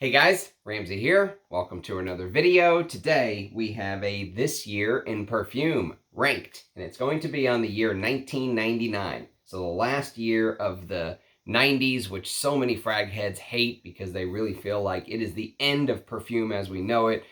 Hey guys, Ramsey here. Welcome to another video. Today we have a This Year in Perfume ranked, and it's going to be on the year 1999. So the last year of the 90s, which so many frag heads hate because they really feel like it is the end of perfume as we know it.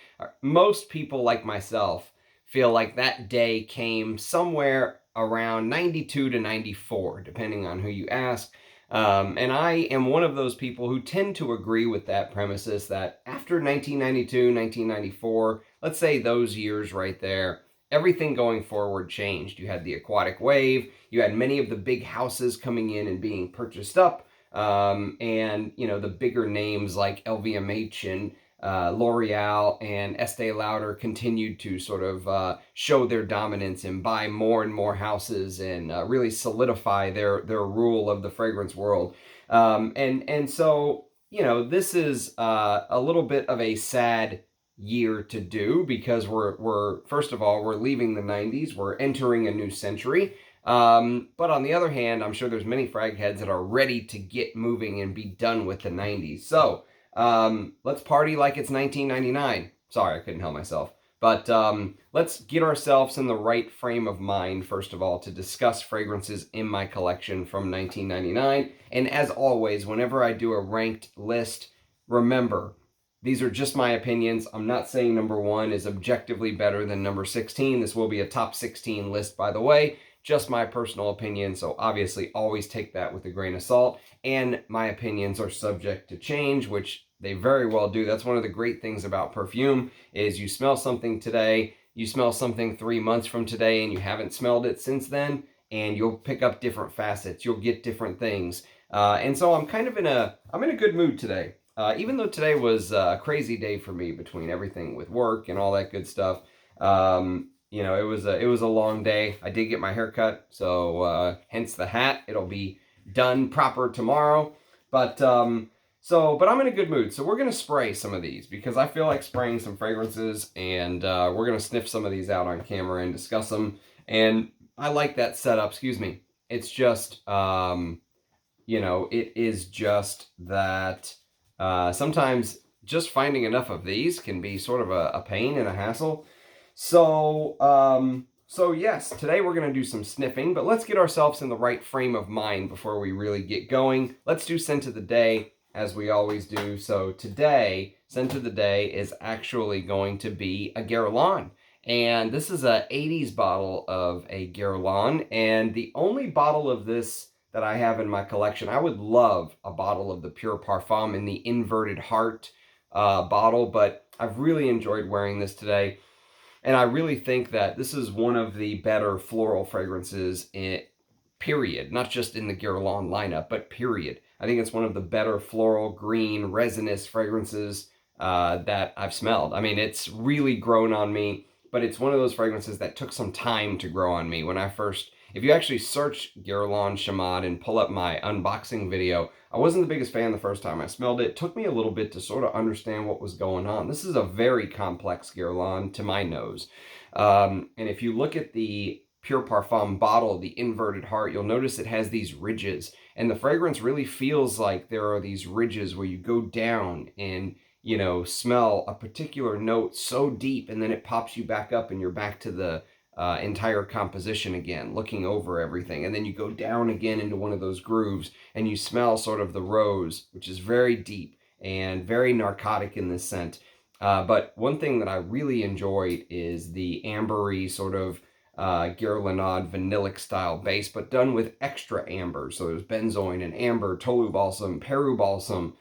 Most people like myself feel like that day came somewhere around 92 to 94, depending on who you ask. And I am one of those people who tend to agree with that premises that after 1992, 1994, let's say those years right there, everything going forward changed. You had the aquatic wave, you had many of the big houses coming in and being purchased up, and the bigger names like LVMH and L'Oreal and Estee Lauder continued to sort of show their dominance and buy more and more houses and really solidify their rule of the fragrance world. And so, this is a little bit of a sad year to do because we're first of all, we're leaving the 90s, we're entering a new century. But on the other hand, I'm sure there's many frag heads that are ready to get moving and be done with the 90s. So let's party like it's 1999. Sorry, I couldn't help myself. But let's get ourselves in the right frame of mind, first of all, to discuss fragrances in my collection from 1999. And as always, whenever I do a ranked list, remember, these are just my opinions. I'm not saying number 1 is objectively better than number 16. This will be a top 16 list, by the way. Just my personal opinion, so obviously always take that with a grain of salt. And my opinions are subject to change, which they very well do. That's one of the great things about perfume is you smell something today, you smell something 3 months from today, and you haven't smelled it since then, and you'll pick up different facets. You'll get different things. And so I'm kind of in a good mood today. Even though today was a crazy day for me between everything with work and all that good stuff. It was a long day. I did get my hair cut, so hence the hat. It'll be done proper tomorrow. But I'm in a good mood. So we're gonna spray some of these because I feel like spraying some fragrances, and we're gonna sniff some of these out on camera and discuss them. And I like that setup. Excuse me. It's just it is just that sometimes just finding enough of these can be sort of a pain and a hassle. So yes, today we're going to do some sniffing, but let's get ourselves in the right frame of mind before we really get going. Let's do scent of the day, as we always do. So today, scent of the day is actually going to be a Guerlain. And this is a 80s bottle of a Guerlain, and the only bottle of this that I have in my collection, I would love a bottle of the Pure Parfum in the inverted heart bottle, but I've really enjoyed wearing this today. And I really think that this is one of the better floral fragrances period. Not just in the Guerlain lineup, but period. I think it's one of the better floral, green, resinous fragrances that I've smelled. I mean, it's really grown on me, but it's one of those fragrances that took some time to grow on me. If you actually search Guerlain Chamade and pull up my unboxing video, I wasn't the biggest fan the first time I smelled it. It took me a little bit to sort of understand what was going on. This is a very complex Guerlain to my nose. And if you look at the Pure Parfum bottle, the inverted heart, you'll notice it has these ridges. And the fragrance really feels like there are these ridges where you go down and, smell a particular note so deep, and then it pops you back up and you're back to the entire composition again, looking over everything. And then you go down again into one of those grooves and you smell sort of the rose, which is very deep and very narcotic in this scent. But one thing that I really enjoyed is the ambery sort of Guerlain vanillic style base, but done with extra amber. So there's benzoin and amber, tolu balsam, peru balsam,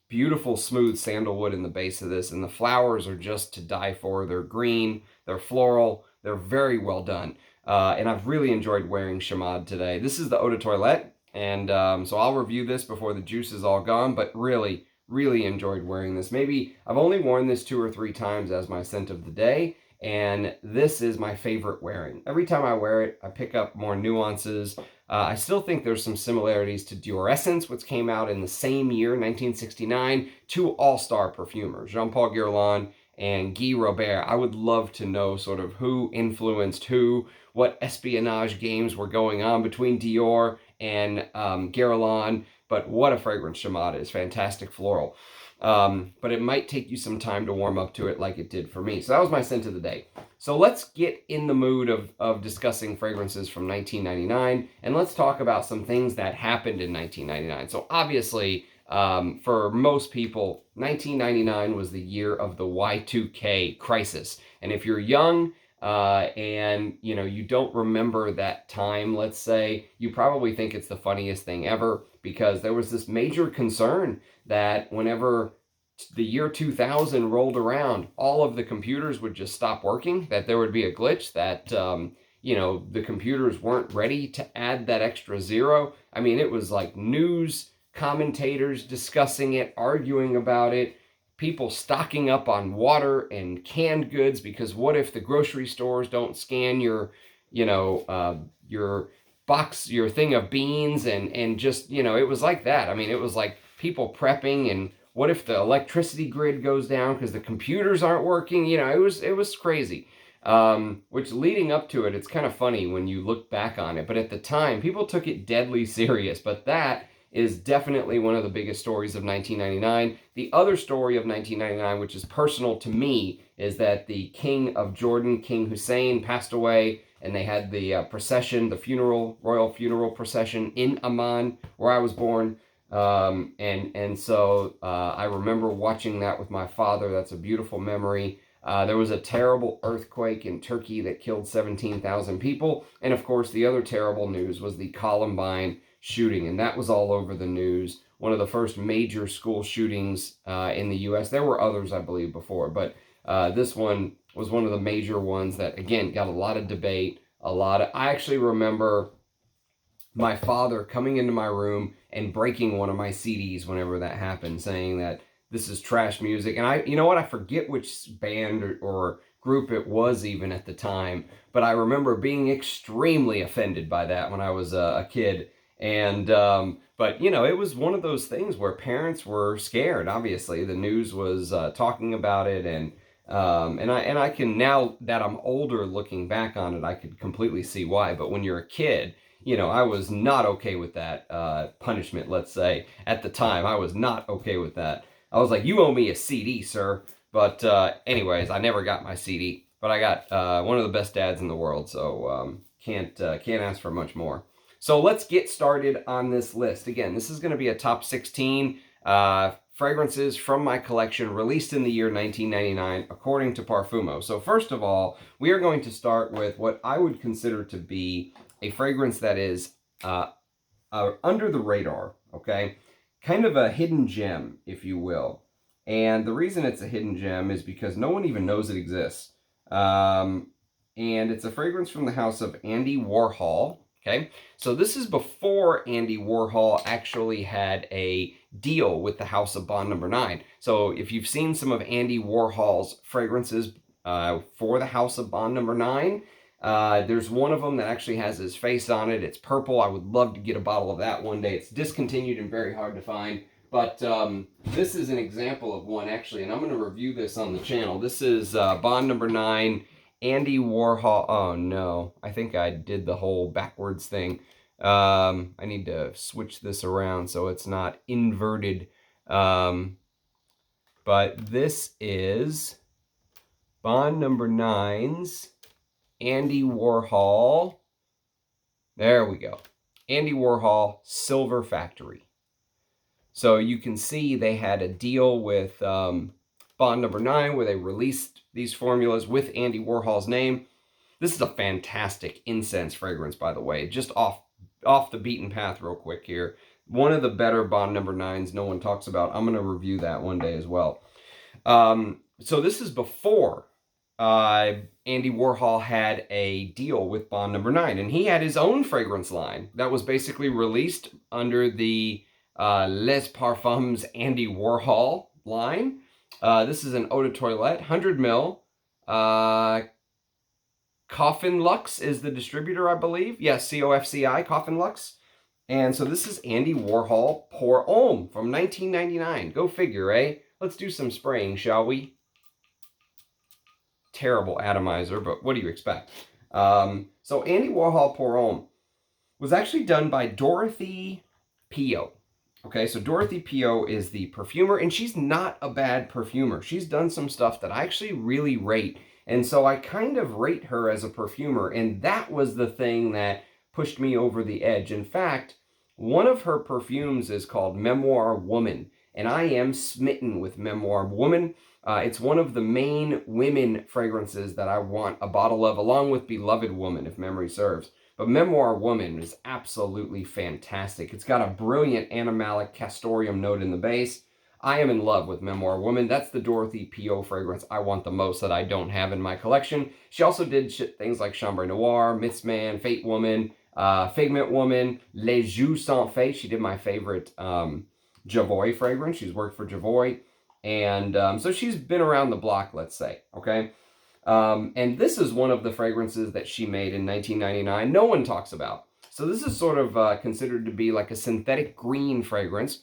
beautiful smooth sandalwood in the base of this. And the flowers are just to die for. They're green, they're floral, they're very well done. And I've really enjoyed wearing Chamade today. This is the Eau de Toilette, and so I'll review this before the juice is all gone, but really, really enjoyed wearing this. Maybe I've only worn this 2 or 3 times as my scent of the day, and this is my favorite wearing. Every time I wear it, I pick up more nuances. I still think there's some similarities to Dior Essence, which came out in the same year, 1969, 2 all-star perfumers, Jean-Paul Guerlain and Guy Robert. I would love to know sort of who influenced who, what espionage games were going on between Dior and Guerlain. but what a fragrance Chamade is. Fantastic floral. But it might take you some time to warm up to it like it did for me. So that was my scent of the day. So let's get in the mood of discussing fragrances from 1999, and let's talk about some things that happened in 1999. So obviously, for most people, 1999 was the year of the Y2K crisis. And if you're young, and you don't remember that time, let's say, you probably think it's the funniest thing ever, because there was this major concern that whenever the year 2000 rolled around, all of the computers would just stop working, that there would be a glitch, that the computers weren't ready to add that extra zero. I mean, it was like news commentators discussing it, arguing about it, people stocking up on water and canned goods, because what if the grocery stores don't scan your box, your thing of beans, and just, it was like that. I mean, it was like people prepping, and what if the electricity grid goes down because the computers aren't working? It was crazy. Which leading up to it, it's kind of funny when you look back on it, but at the time, people took it deadly serious. But that is definitely one of the biggest stories of 1999. The other story of 1999, which is personal to me, is that the King of Jordan, King Hussein, passed away, and they had the procession, the royal funeral procession in Amman, where I was born. So I remember watching that with my father. That's a beautiful memory. There was a terrible earthquake in Turkey that killed 17,000 people. And of course, the other terrible news was the Columbine shooting, and that was all over the news. One of the first major school shootings in the U.S. There were others, I believe, before, but this one was one of the major ones that, again, got a lot of debate, I actually remember my father coming into my room and breaking one of my CDs whenever that happened, saying that this is trash music. And I forget which band or group it was even at the time, but I remember being extremely offended by that when I was a kid. And but it was one of those things where parents were scared. Obviously, the news was talking about it, and I can, now that I'm older, looking back on it, I could completely see why. But when you're a kid, I was not okay with that punishment. Let's say at the time, I was not okay with that. I was like, "You owe me a CD, sir." But anyways, I never got my CD, but I got one of the best dads in the world, so can't ask for much more. So let's get started on this list. Again, this is going to be a top 16 fragrances from my collection released in the year 1999, according to Parfumo. So first of all, we are going to start with what I would consider to be a fragrance that is under the radar, okay? Kind of a hidden gem, if you will. And the reason it's a hidden gem is because no one even knows it exists. And it's a fragrance from the house of Andy Warhol. Okay, so this is before Andy Warhol actually had a deal with the house of Bond Number 9. So if you've seen some of Andy Warhol's fragrances for the house of Bond Number 9, there's one of them that actually has his face on it. It's purple. I would love to get a bottle of that one day. It's discontinued and very hard to find. But this is an example of one, actually, and I'm going to review this on the channel. This is Bond Number 9. Andy Warhol. Oh no, I think I did the whole backwards thing. I need to switch this around so it's not inverted. But this is Bond Number 9's Andy Warhol. There we go. Andy Warhol Silver Factory. So you can see they had a deal with Bond Number 9 where they released these formulas with Andy Warhol's name. This is a fantastic incense fragrance, by the way. Just off the beaten path real quick here. One of the better Bond Number 9s no one talks about. I'm going to review that one day as well. So this is before Andy Warhol had a deal with Bond Number 9. And he had his own fragrance line that was basically released under the Les Parfums Andy Warhol line. This is an eau de toilette, 100 ml. Coffin Lux is the distributor, I believe. Yes, COFCI, Coffin Lux. And so this is Andy Warhol Pour Homme from 1999. Go figure, eh? Let's do some spraying, shall we? Terrible atomizer, but what do you expect? So Andy Warhol Pour Homme was actually done by Dorothy Pio. Okay, so Dorothy P.O. is the perfumer, and she's not a bad perfumer. She's done some stuff that I actually really rate. And so I kind of rate her as a perfumer, and that was the thing that pushed me over the edge. In fact, one of her perfumes is called Memoir Woman, and I am smitten with Memoir Woman. It's one of the main women fragrances that I want a bottle of, along with Beloved Woman, if memory serves. But Memoir Woman is absolutely fantastic. It's got a brilliant animalic castoreum note in the base. I am in love with Memoir Woman. That's the Dorothy P.O. fragrance I want the most that I don't have in my collection. She also did things like Chambre Noir, Myths Man, Fate Woman, Figment Woman, Les Jeux Sans Fate. She did my favorite Javoy fragrance. She's worked for Javoy. And so she's been around the block, let's say, okay? And this is one of the fragrances that she made in 1999 no one talks about. So this is sort of considered to be like a synthetic green fragrance.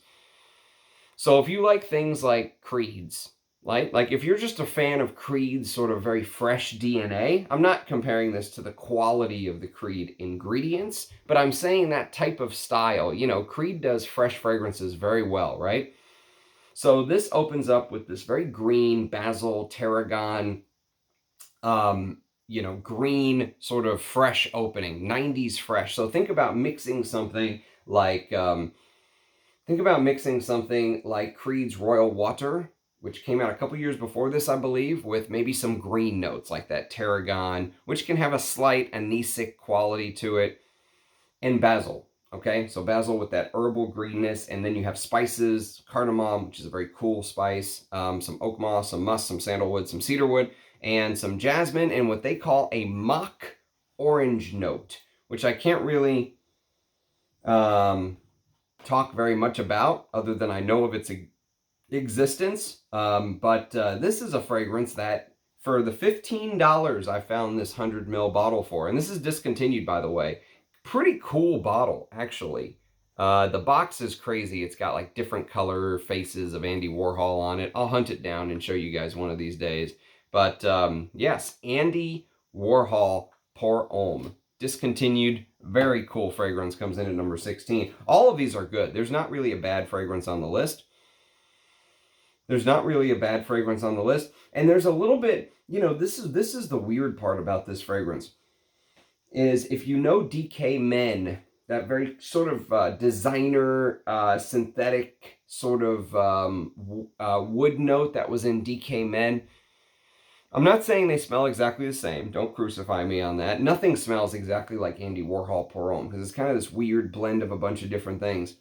So if you like things like Creed's, like if you're just a fan of Creed's sort of very fresh DNA, I'm not comparing this to the quality of the Creed ingredients, but I'm saying that type of style. You know, Creed does fresh fragrances very well, right? So this opens up with this very green basil tarragon, you know, green sort of fresh opening, 90s fresh. So think about mixing something like Creed's Royal Water, which came out a couple years before this, I believe, with maybe some green notes like that tarragon, which can have a slight anisic quality to it, and basil. Okay, so basil with that herbal greenness, and then you have spices, cardamom, which is a very cool spice, some oak moss, some musk, some sandalwood, some cedarwood, and some jasmine, and what they call a mock orange note, which I can't really talk very much about, other than I know of its existence. But this is a fragrance that, for the $15 I found this 100 ml bottle for, and this is discontinued, by the way. Pretty cool bottle, actually. The box is crazy. It's got like different color faces of Andy Warhol on it. I'll hunt it down and show you guys one of these days. But yes, Andy Warhol Pour Homme. Discontinued, very cool fragrance, comes in at number 16. All of these are good. There's not really a bad fragrance on the list. And there's a little bit, you know, this is the weird part about this fragrance. Is if you know DK Men, that very sort of designer, synthetic sort of wood note that was in DK Men. I'm not saying they smell exactly the same. Don't crucify me on that. Nothing smells exactly like Andy Warhol Pour Homme, because it's kind of this weird blend of a bunch of different things.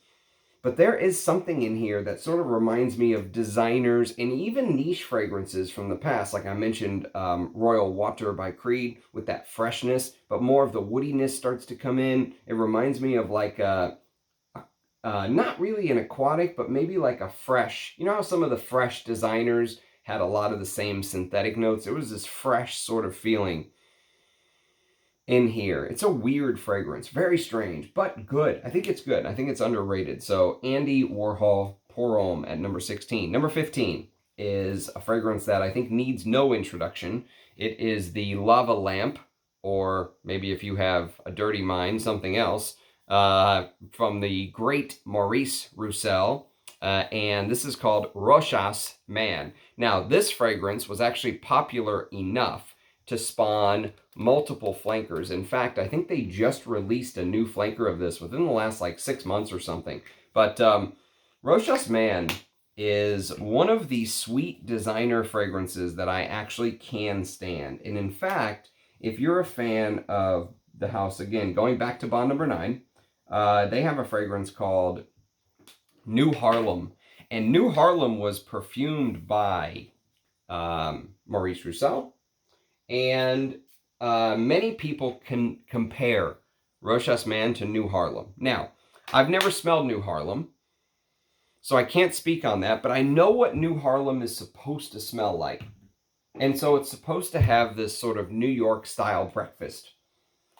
But there is something in here that sort of reminds me of designers and even niche fragrances from the past. Like I mentioned, Royal Water by Creed with that freshness, but more of the woodiness starts to come in. It reminds me of like not really an aquatic, but maybe like a fresh. You know how some of the fresh designers had a lot of the same synthetic notes? It was this fresh sort of feeling in here. It's a weird fragrance, very strange, but good. I think it's good. I think it's underrated. So Andy Warhol Pour Homme at number 16. Number 15 is a fragrance that I think needs no introduction. It is the Lava Lamp, or maybe if you have a dirty mind, something else, from the great Maurice Roussel. And this is called Rochas Man. Now, this fragrance was actually popular enough to spawn multiple flankers. In fact, I think they just released a new flanker of this within the last like 6 months or something. But Rochas Man is one of the sweet designer fragrances that I actually can stand. And in fact, if you're a fan of the house, again, going back to Bond number 9, they have a fragrance called New Harlem. And New Harlem was perfumed by Maurice Roussel. And many people can compare Rochas Man to New Harlem. Now, I've never smelled New Harlem, so I can't speak on that, but I know what New Harlem is supposed to smell like. And so it's supposed to have this sort of New York-style breakfast,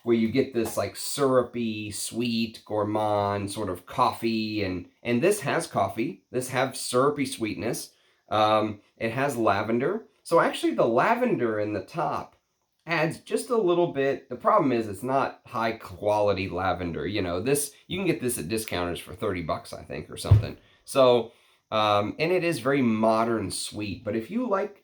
where you get this like syrupy, sweet, gourmand sort of coffee, and this has coffee. This has syrupy sweetness. It has lavender. So actually the lavender in the top adds just a little bit. The problem is it's not high quality lavender. You know, this, you can get this at discounters for 30 bucks, I think, or something. So, and it is very modern sweet, but if you like,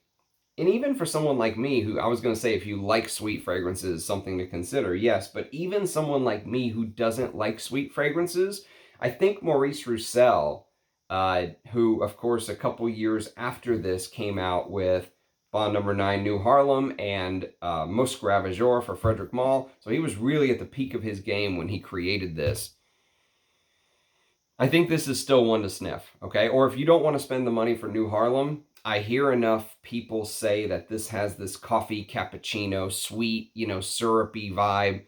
and even for someone like me, who, I was going to say, if you like sweet fragrances, something to consider, yes, but even someone like me who doesn't like sweet fragrances, I think Maurice Roussel, who, of course, a couple years after this came out with Bond Number 9 New Harlem and Musc Ravageur for Frederic Malle, so he was really at the peak of his game when he created this. I think this is still one to sniff, okay? Or if you don't want to spend the money for New Harlem, I hear enough people say that this has this coffee cappuccino, sweet, you know, syrupy vibe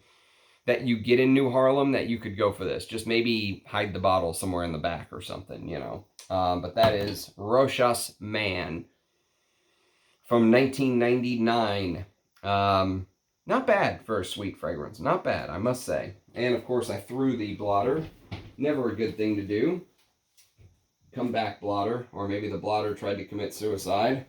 that you get in New Harlem that you could go for this. Just maybe hide the bottle somewhere in the back or something, you know. But that is Rochas Man from 1999. Not bad for a sweet fragrance. Not bad, I must say. And, of course, I threw the blotter. Never a good thing to do. Come back, blotter. Or maybe the blotter tried to commit suicide.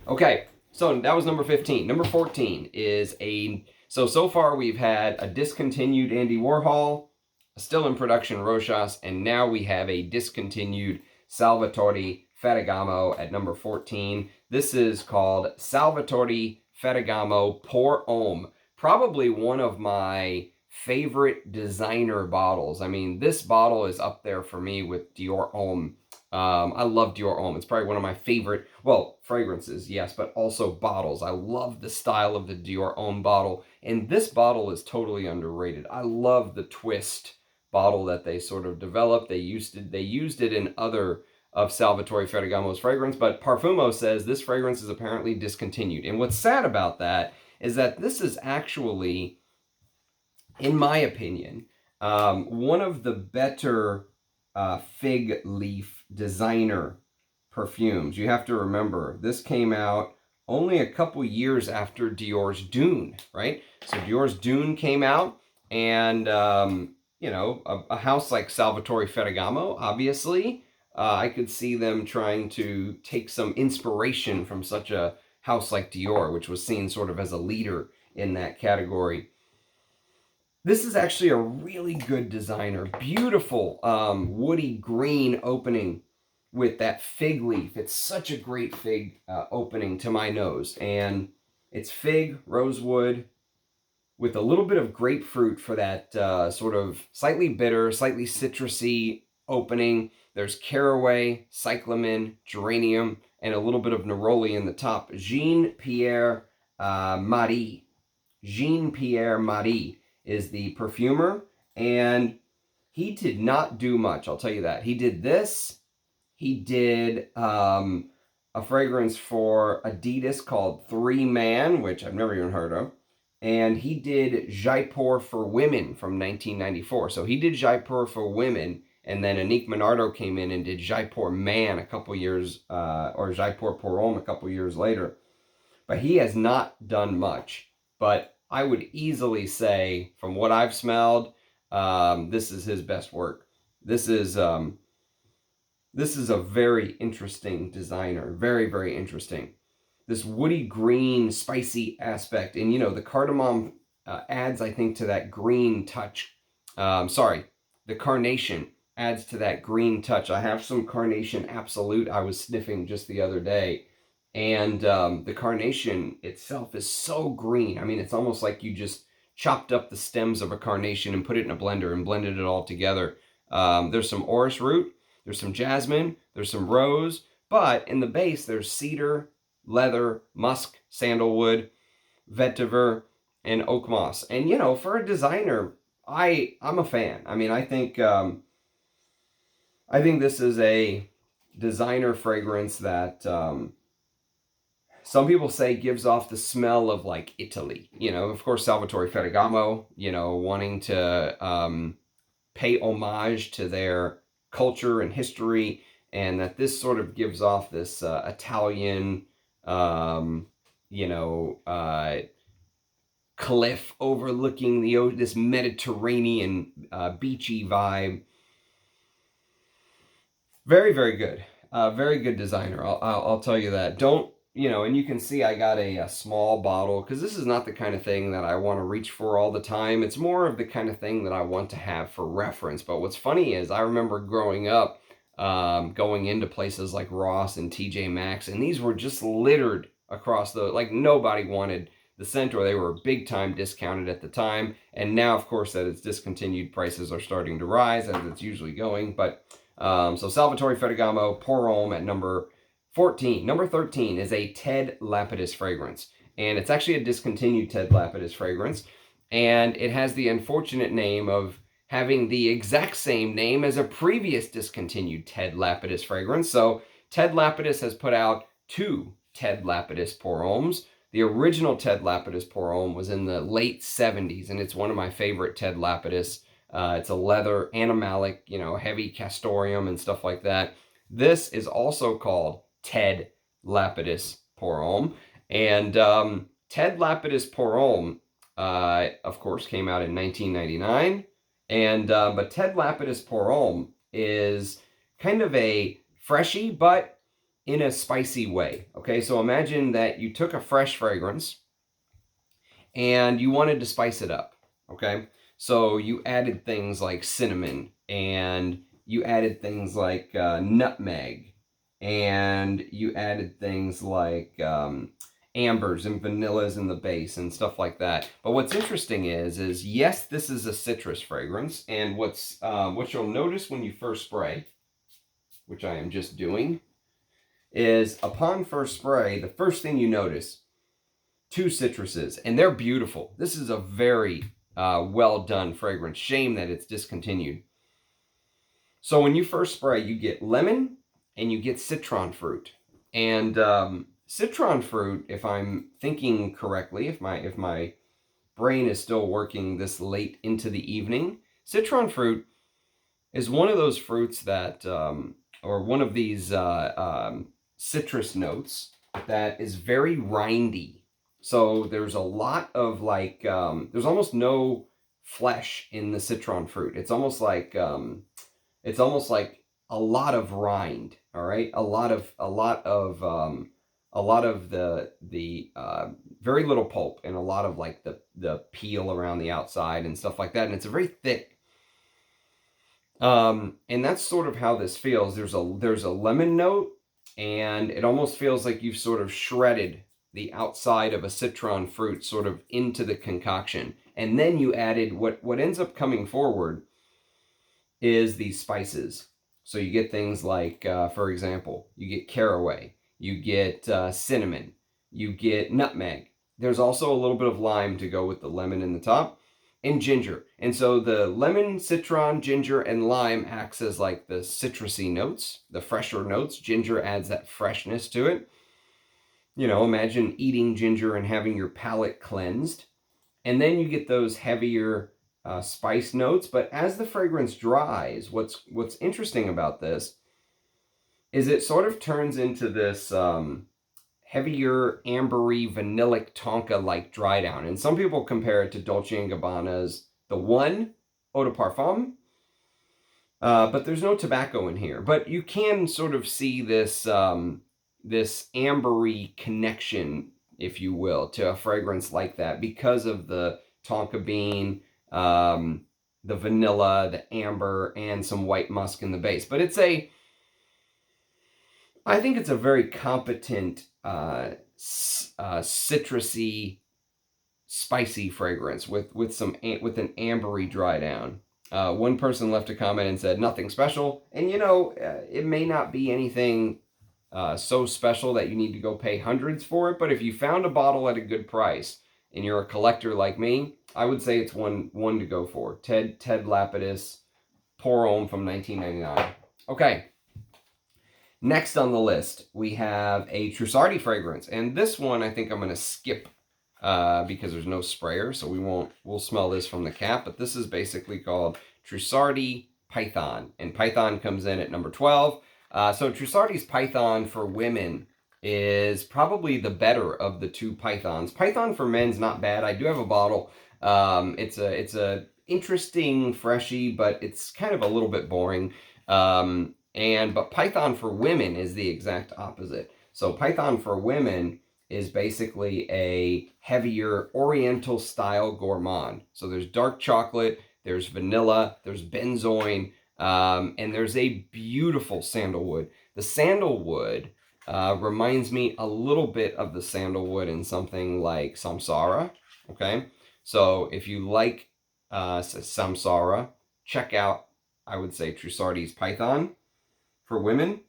Okay, so that was number 15. Number 14 is a... So far we've had a discontinued Andy Warhol, a still in production Rochas, and now we have a discontinued Salvatore Ferragamo at number 14. This is called Salvatore Ferragamo Pour Homme. Probably one of my favorite designer bottles. I mean, this bottle is up there for me with Dior Homme. I love Dior Homme. It's probably one of my favorite, well, fragrances, yes, but also bottles. I love the style of the Dior Homme bottle, and this bottle is totally underrated. I love the twist bottle that they sort of developed. They used it in other of Salvatore Ferragamo's fragrance, but Parfumo says this fragrance is apparently discontinued. And what's sad about that is that this is actually, in my opinion, one of the better fig leaf designer perfumes. You have to remember, this came out only a couple years after Dior's Dune, right? So Dior's Dune came out, and, you know, a house like Salvatore Ferragamo, obviously, I could see them trying to take some inspiration from such a house like Dior, which was seen sort of as a leader in that category. This is actually a really good designer. Beautiful woody green opening with that fig leaf. It's such a great fig opening to my nose. And it's fig, rosewood, with a little bit of grapefruit for that sort of slightly bitter, slightly citrusy opening. There's caraway, cyclamen, geranium, and a little bit of neroli in the top. Jean-Pierre Marie. Jean-Pierre Marie is the perfumer, and he did not do much, I'll tell you that. He did this. He did a fragrance for Adidas called 3 Man, which I've never even heard of. And he did Jaipur for Women from 1994. So he did Jaipur for Women, and then Annick Minardo came in and did Jaipur Man a couple years, or Jaipur Pour Homme a couple years later. But he has not done much. But I would easily say, from what I've smelled, this is his best work. This is a very interesting designer. Very, very interesting. This woody green, spicy aspect. And, you know, the cardamom adds, I think, to that green touch. The carnation adds to that green touch. I have some Carnation Absolute I was sniffing just the other day. And the carnation itself is so green. I mean, it's almost like you just chopped up the stems of a carnation and put it in a blender and blended it all together. There's some orris root, there's some jasmine, there's some rose, but in the base there's cedar, leather, musk, sandalwood, vetiver, and oak moss. And, you know, for a designer, I'm a fan. I mean, I think this is a designer fragrance that some people say gives off the smell of, like, Italy. You know, of course, Salvatore Ferragamo, you know, wanting to pay homage to their culture and history, and that this sort of gives off this Italian, you know, cliff overlooking this Mediterranean beachy vibe. Very, very good. Very good designer. I'll tell you that. Don't you know, and you can see I got a small bottle because this is not the kind of thing that I want to reach for all the time. It's more of the kind of thing that I want to have for reference. But what's funny is I remember growing up, going into places like Ross and TJ Maxx, and these were just littered across the, like nobody wanted the scent, or they were big time discounted at the time. And now, of course, that it's discontinued, prices are starting to rise as it's usually going. But so Salvatore Ferragamo Pour Homme at number 14. Number 13 is a Ted Lapidus fragrance. And it's actually a discontinued Ted Lapidus fragrance. And it has the unfortunate name of having the exact same name as a previous discontinued Ted Lapidus fragrance. So Ted Lapidus has put out 2 Ted Lapidus Pour Hommes. The original Ted Lapidus Pour Homme was in the late 70s, and it's one of my favorite Ted Lapidus. It's a leather, animalic, you know, heavy castoreum and stuff like that. This is also called Ted Lapidus Pour Homme. And Ted Lapidus Pour Homme, of course, came out in 1999. And but Ted Lapidus Pour Homme is kind of a freshy, but in a spicy way. Okay, so imagine that you took a fresh fragrance and you wanted to spice it up. Okay, so you added things like cinnamon, and you added things like nutmeg, and you added things like ambers and vanillas in the base and stuff like that. But what's interesting is yes, this is a citrus fragrance, and what you'll notice when you first spray, which I am just doing, is upon first spray, the first thing you notice, 2 citruses, and they're beautiful. This is a very well done fragrance. Shame that it's discontinued. So when you first spray, you get lemon and you get citron fruit. And citron fruit, if I'm thinking correctly, if my brain is still working this late into the evening, citron fruit is one of those fruits that, or one of these citrus notes that is very rindy. So there's a lot of like, there's almost no flesh in the citron fruit. It's almost like a lot of rind. All right, a lot of the very little pulp, and a lot of like the peel around the outside and stuff like that. And it's a very thick. And that's sort of how this feels. There's a lemon note, and it almost feels like you've sort of shredded the outside of a citron fruit sort of into the concoction. And then you added what ends up coming forward is these spices. So you get things like, for example, you get caraway, you get cinnamon, you get nutmeg. There's also a little bit of lime to go with the lemon in the top, and ginger. And so the lemon, citron, ginger, and lime acts as like the citrusy notes, the fresher notes. Ginger adds that freshness to it. You know, imagine eating ginger and having your palate cleansed. And then you get those heavier spice notes. But as the fragrance dries, what's interesting about this is it sort of turns into this heavier, ambery, vanillic, tonka-like dry down. And some people compare it to Dolce & Gabbana's The One Eau de Parfum. But there's no tobacco in here. But you can sort of see this, this ambery connection, if you will, to a fragrance like that because of the tonka bean, the vanilla, the amber, and some white musk in the base. But I think it's a very competent, citrusy, spicy fragrance with an ambery dry down. One person left a comment and said, nothing special. And you know, it may not be anything so special that you need to go pay hundreds for it, but if you found a bottle at a good price and you're a collector like me, I would say it's one to go for. Ted Lapidus Pour Homme from 1999. Okay. Next on the list, we have a Trussardi fragrance. And this one I think I'm going to skip because there's no sprayer, so we'll smell this from the cap. But this is basically called Trussardi Python. And Python comes in at number 12. So Trussardi's Python for women is probably the better of the 2 Pythons. Python for men's not bad. I do have a bottle. It's a interesting freshie, but it's kind of a little bit boring. But Python for women is the exact opposite. So Python for women is basically a heavier oriental style gourmand. So there's dark chocolate, there's vanilla, there's benzoin, and there's a beautiful sandalwood. The sandalwood reminds me a little bit of the sandalwood in something like Samsara, okay? So if you like Samsara, check out, I would say, Trussardi's Python for women.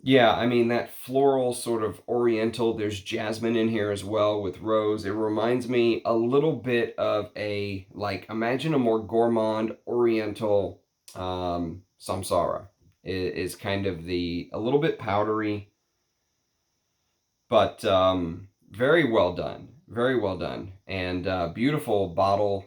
Yeah, I mean, that floral sort of oriental, there's jasmine in here as well with rose. It reminds me a little bit of a, like, imagine a more gourmand oriental Samsara. It is kind of a little bit powdery, but very well done. Very well done. And beautiful bottle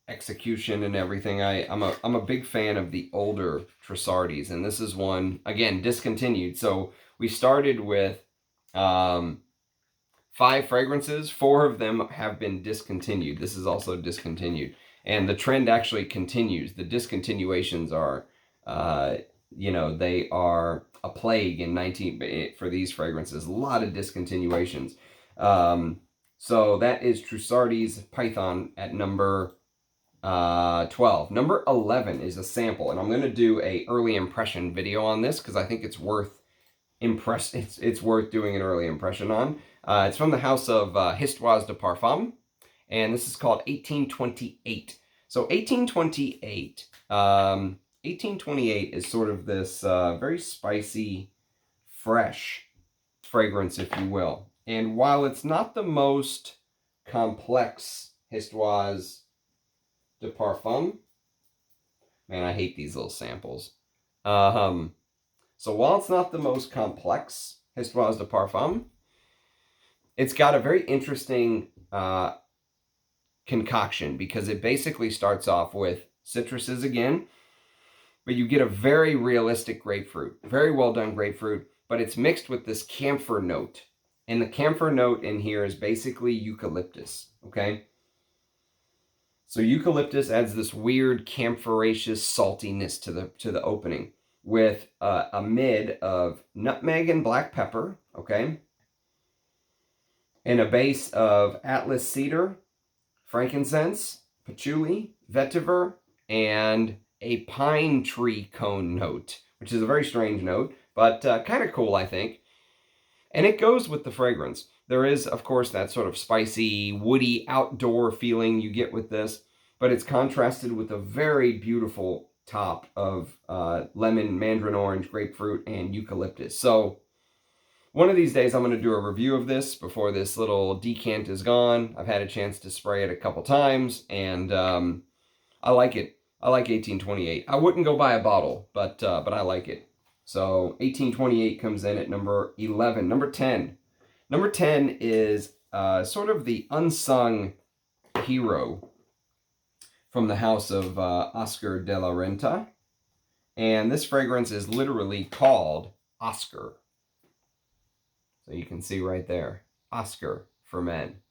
execution and everything. I'm a big fan of the older Trussardis, and this is one, again, discontinued. So we started with 5 fragrances. 4 of them have been discontinued. This is also discontinued. And the trend actually continues. The discontinuations are, you know, they are a plague for these fragrances. A lot of discontinuations. So that is Trussardi's Python at number 12. Number 11 is a sample, and I'm going to do a early impression video on this because I think it's worth it's worth doing an early impression on. It's from the house of Histoires de Parfums, and this is called 1828. So 1828, 1828 is sort of this very spicy, fresh fragrance, if you will. And while it's not the most complex Histoires de Parfum, man, I hate these little samples. So while it's not the most complex Histoires de Parfum, it's got a very interesting concoction because it basically starts off with citruses again, but you get a very realistic grapefruit, very well done grapefruit, but it's mixed with this camphor note. And the camphor note in here is basically eucalyptus, okay? So eucalyptus adds this weird camphoraceous saltiness to the opening with a mid of nutmeg and black pepper, okay? And a base of Atlas cedar, frankincense, patchouli, vetiver, and a pine tree cone note, which is a very strange note, but kind of cool, I think. And it goes with the fragrance. There is, of course, that sort of spicy, woody, outdoor feeling you get with this, but it's contrasted with a very beautiful top of lemon, mandarin orange, grapefruit, and eucalyptus. So one of these days I'm going to do a review of this before this little decant is gone. I've had a chance to spray it a couple times, and I like it. I like 1828. I wouldn't go buy a bottle, but I like it. So 1828 comes in at number 11. Number 10. Number 10 is sort of the unsung hero from the house of Oscar de la Renta. And this fragrance is literally called Oscar. So you can see right there, Oscar for Men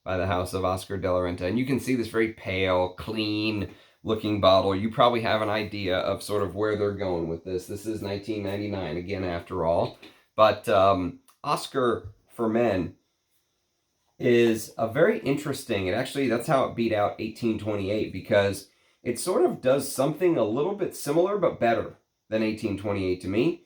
by the house of Oscar de la Renta. And you can see this very pale, clean looking bottle. You probably have an idea of sort of where they're going with this. This is 1999 again, after all. But Oscar for Men is a very interesting, and actually that's how it beat out 1828, because it sort of does something a little bit similar but better than 1828 to me,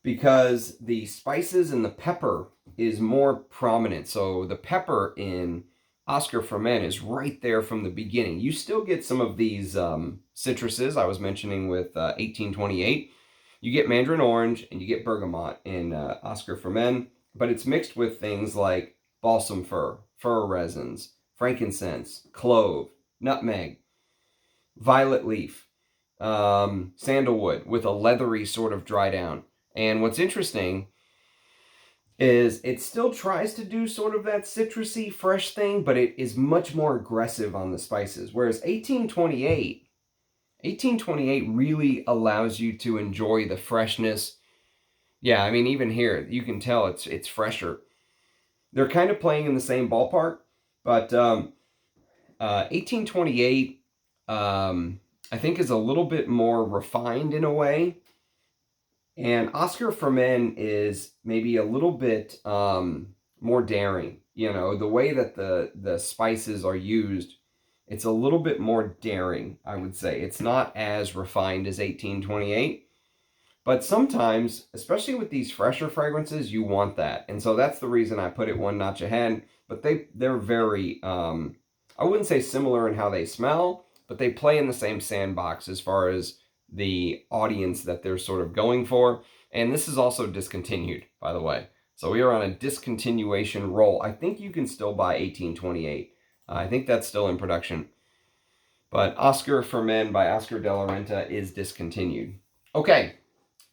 because the spices and the pepper is more prominent. So the pepper in Oscar for Men is right there from the beginning. You still get some of these citruses I was mentioning with 1828. You get mandarin orange and you get bergamot in Oscar for Men, but it's mixed with things like balsam fir, fir resins, frankincense, clove, nutmeg, violet leaf, sandalwood with a leathery sort of dry down. And what's interesting is it still tries to do sort of that citrusy, fresh thing, but it is much more aggressive on the spices. Whereas 1828 really allows you to enjoy the freshness. Yeah, I mean, even here, you can tell it's fresher. They're kind of playing in the same ballpark, but 1828, I think, is a little bit more refined in a way. And Oscar for Men is maybe a little bit more daring. You know, the way that the spices are used, it's a little bit more daring, I would say. It's not as refined as 1828. But sometimes, especially with these fresher fragrances, you want that. And so that's the reason I put it one notch ahead. But they're very, I wouldn't say similar in how they smell, but they play in the same sandbox as far as the audience that they're sort of going for. And this is also discontinued, by the way. So we are on a discontinuation roll. I think you can still buy 1828. I think that's still in production. But Oscar for Men by Oscar de la Renta is discontinued. Okay.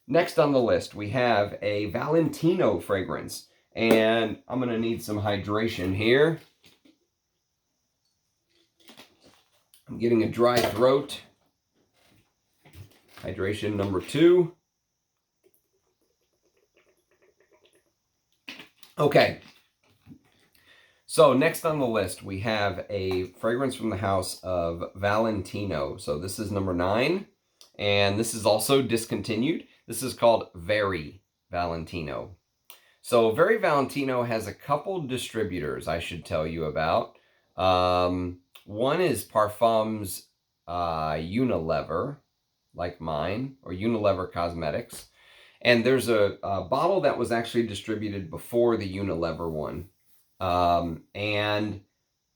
Next on the list, we have a Valentino fragrance. And I'm going to need some hydration here. I'm getting a dry throat. Hydration number 2. Okay. So next on the list, we have a fragrance from the house of Valentino. So this is number 9. And this is also discontinued. This is called Very Valentino. So Very Valentino has a couple distributors I should tell you about. One is Parfums Unilever, like mine, or Unilever Cosmetics. And there's a bottle that was actually distributed before the Unilever one. And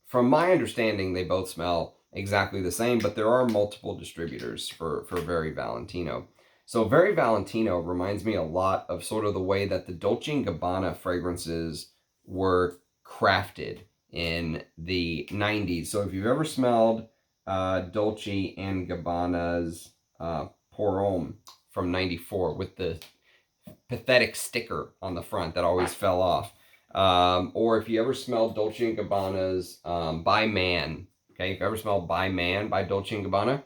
from my understanding, they both smell exactly the same, but there are multiple distributors for Very Valentino. So Very Valentino reminds me a lot of sort of the way that the Dolce & Gabbana fragrances were crafted in the 90s. So if you've ever smelled Dolce & Gabbana's Pour Homme from 94 with the pathetic sticker on the front that always fell off, or if you ever smelled Dolce & Gabbana's By Man, okay, if you ever smelled By Man by Dolce & Gabbana,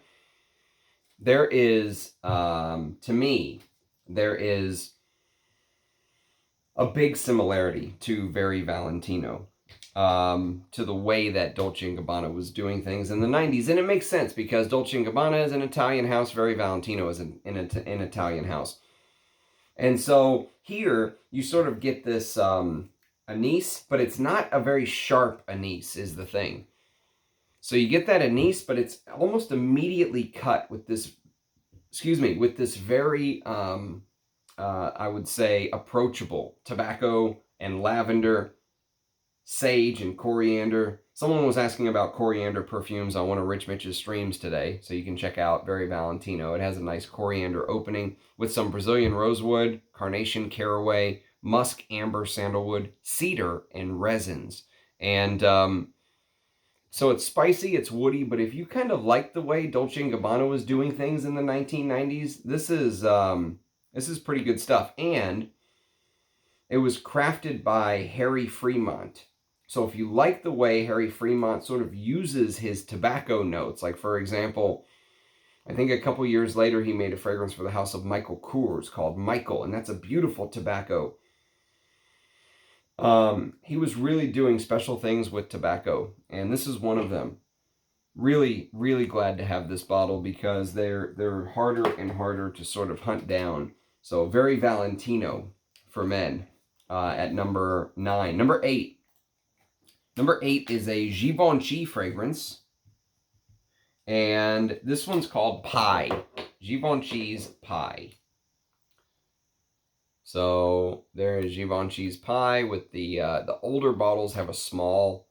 there is, to me, there is a big similarity to Very Valentino, to the way that Dolce & Gabbana was doing things in the 90s. And it makes sense because Dolce & Gabbana is an Italian house, Very Valentino is an Italian house. And so here you sort of get this anise, but it's not a very sharp anise is the thing. So you get that anise, but it's almost immediately cut with this, with this very, I would say, approachable tobacco and lavender, sage and coriander. Someone was asking about coriander perfumes on one of Rich Mitch's streams today, so you can check out Very Valentino. It has a nice coriander opening with some Brazilian rosewood, carnation, caraway, musk, amber, sandalwood, cedar, and resins. And so it's spicy, it's woody, but if you kind of like the way Dolce & Gabbana was doing things in the 1990s, this is pretty good stuff. And it was crafted by Harry Fremont. So if you like the way Harry Fremont sort of uses his tobacco notes, like for example, I think a couple years later he made a fragrance for the house of Michael Kors called Michael, and that's a beautiful tobacco. He was really doing special things with tobacco, and this is one of them. Really, really glad to have this bottle because they're harder and harder to sort of hunt down. So Very Valentino for men at number 9. Number 8. Number 8 is a Givenchy fragrance, and this one's called Pi. Givenchy's Pi. So there is Givenchy's Pi with the older bottles have a small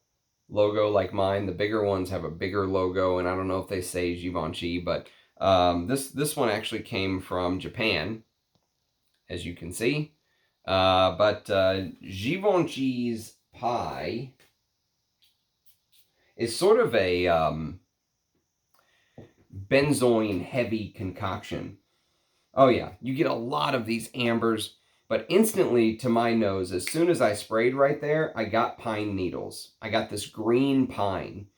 logo like mine. The bigger ones have a bigger logo, and I don't know if they say Givenchy, but this one actually came from Japan, as you can see. But Givenchy's Pi is sort of a benzoin heavy concoction. Oh yeah, you get a lot of these ambers. But instantly, to my nose, as soon as I sprayed right there, I got pine needles. I got this green pine.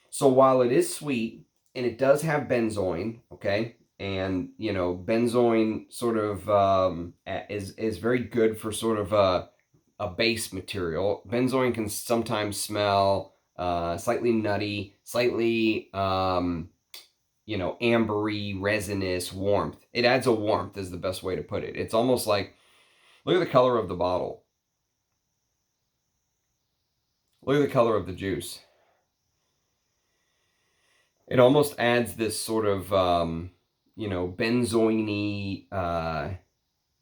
So while it is sweet, and it does have benzoin, okay? And, you know, benzoin sort of is very good for sort of a base material. Benzoin can sometimes smell slightly nutty, slightly, you know, ambery, resinous warmth. It adds a warmth is the best way to put it. It's almost like, look at the color of the bottle. Look at the color of the juice. It almost adds this sort of, you know, benzoin-y,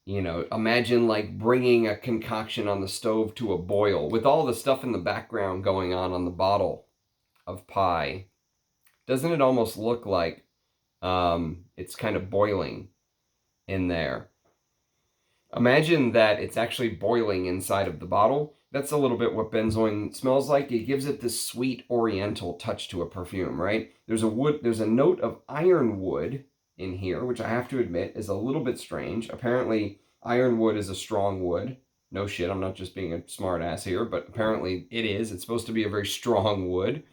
you know, imagine like bringing a concoction on the stove to a boil with all the stuff in the background going on the bottle of pie. Doesn't it almost look like it's kind of boiling in there? Imagine that it's actually boiling inside of the bottle. That's a little bit what benzoin smells like. It gives it this sweet oriental touch to a perfume, right? There's a note of ironwood in here, which I have to admit is a little bit strange. Apparently, ironwood is a strong wood. No shit, I'm not just being a smart ass here, but apparently it is. It's supposed to be a very strong wood.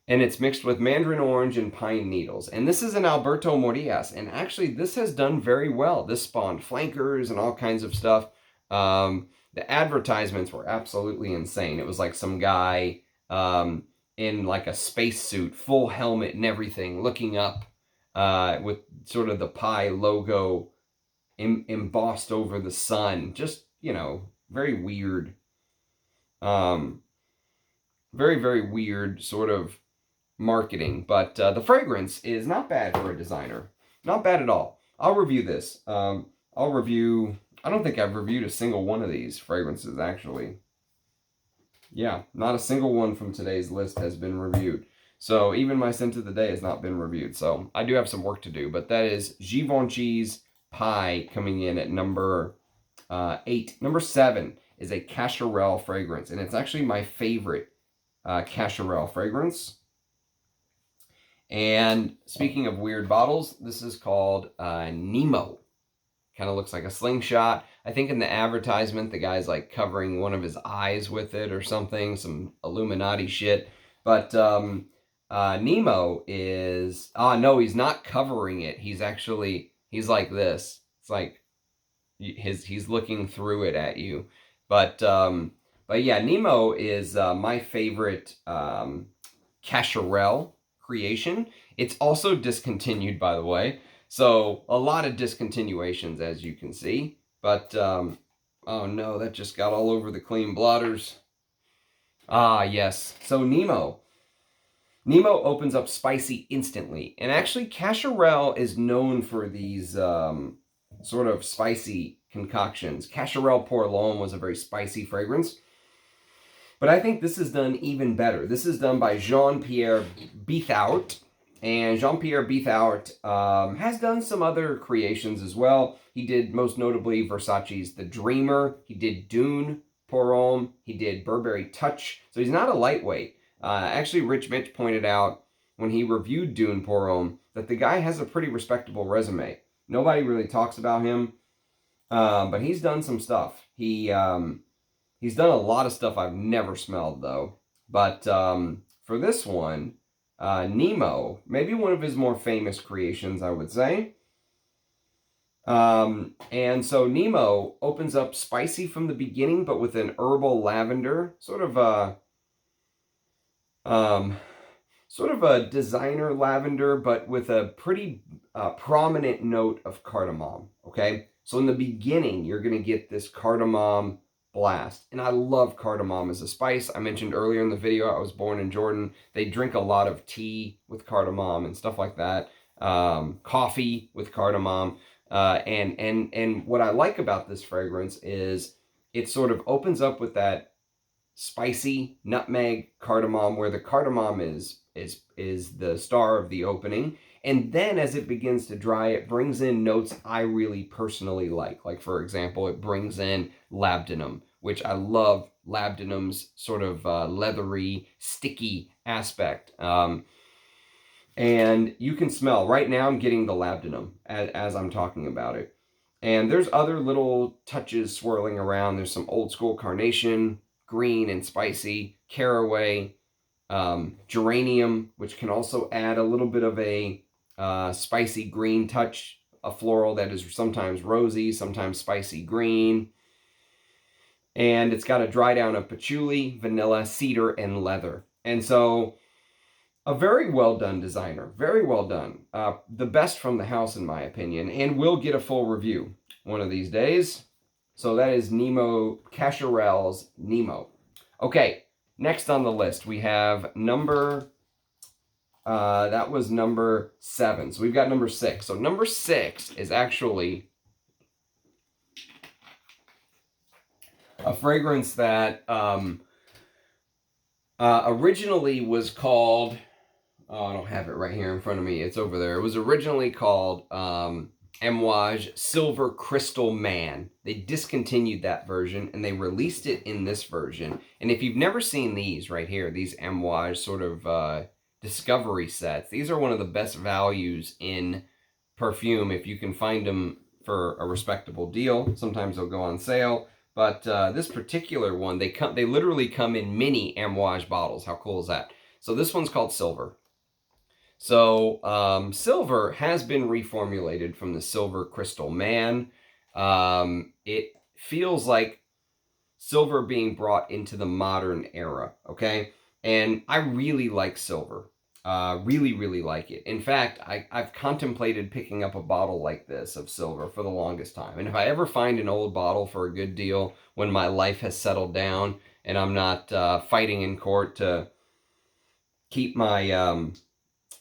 And it's mixed with mandarin orange and pine needles. And this is an Alberto Morillas, and actually this has done very well. This spawned flankers and all kinds of stuff. The advertisements were absolutely insane. It was like some guy in like a spacesuit, full helmet and everything, looking up with sort of the Pi logo embossed over the sun. Just, you know, very weird. Very, very weird sort of marketing, but the fragrance is not bad for a designer. Not bad at all. I'll review this. I don't think I've reviewed a single one of these fragrances, actually. Yeah, not a single one from today's list has been reviewed. So even my scent of the day has not been reviewed. So I do have some work to do, but that is Givenchy's Pie coming in at number 8. Number 7 is a Cacharel fragrance, and it's actually my favorite Cacharel fragrance. And speaking of weird bottles, this is called Nemo. Kind of looks like a slingshot. I think in the advertisement, the guy's like covering one of his eyes with it or something, some Illuminati shit. But Nemo is, no, he's not covering it. He's like this. It's like he's looking through it at you. But yeah, Nemo is my favorite Cacharel creation. It's also discontinued, by the way. So a lot of discontinuations, as you can see. But, oh no, that just got all over the clean blotters. Ah, yes. So Nemo opens up spicy instantly. And actually, Cacharel is known for these sort of spicy concoctions. Cacharel Pour L'Homme was a very spicy fragrance. But I think this is done even better. This is done by Jean-Pierre Bithout. And Jean-Pierre Bithout has done some other creations as well. He did most notably Versace's The Dreamer. He did Dune Pour L'Homme. He did Burberry Touch. So he's not a lightweight. Actually, Rich Mitch pointed out when he reviewed Dune Pour L'Homme that the guy has a pretty respectable resume. Nobody really talks about him, but he's done some stuff. He's done a lot of stuff I've never smelled, though. But for this one, Nemo, maybe one of his more famous creations, I would say. And so Nemo opens up spicy from the beginning, but with an herbal lavender, sort of a designer lavender, but with a pretty prominent note of cardamom, okay? So in the beginning, you're going to get this cardamom blast. And I love cardamom as a spice. I mentioned earlier in the video, I was born in Jordan. They drink a lot of tea with cardamom and stuff like that. Coffee with cardamom. And what I like about this fragrance is it sort of opens up with that spicy nutmeg cardamom, where the cardamom is the star of the opening. And then as it begins to dry, it brings in notes I really personally like. Like, for example, it brings in labdanum, which I love labdanum's sort of leathery, sticky aspect. And you can smell, right now I'm getting the labdanum as I'm talking about it. And there's other little touches swirling around. There's some old school carnation, green and spicy, caraway, geranium, which can also add a little bit of a spicy green touch, a floral that is sometimes rosy, sometimes spicy green. And it's got a dry down of patchouli, vanilla, cedar, and leather. And so A very well done designer, very well done. The best from the house, in my opinion, and we'll get a full review one of these days. So that is Nemo, Cacharel's Nemo. Okay, next on the list we have that was number 7. So we've got number 6. So number 6 is actually a fragrance that originally was called, oh, I don't have it right here in front of me. It's over there. It was originally called Amouage Silver Crystal Man. They discontinued that version and they released it in this version. And if you've never seen these right here, these Amouage sort of discovery sets, these are one of the best values in perfume if you can find them for a respectable deal. Sometimes they'll go on sale. But this particular one, they literally come in mini Amouage bottles. How cool is that? So this one's called Silver. So Silver has been reformulated from the Silver Crystal Man. It feels like Silver being brought into the modern era, okay? And I really like Silver. Really, really like it. In fact, I've contemplated picking up a bottle like this of Silver for the longest time. And if I ever find an old bottle for a good deal when my life has settled down and I'm not fighting in court to keep my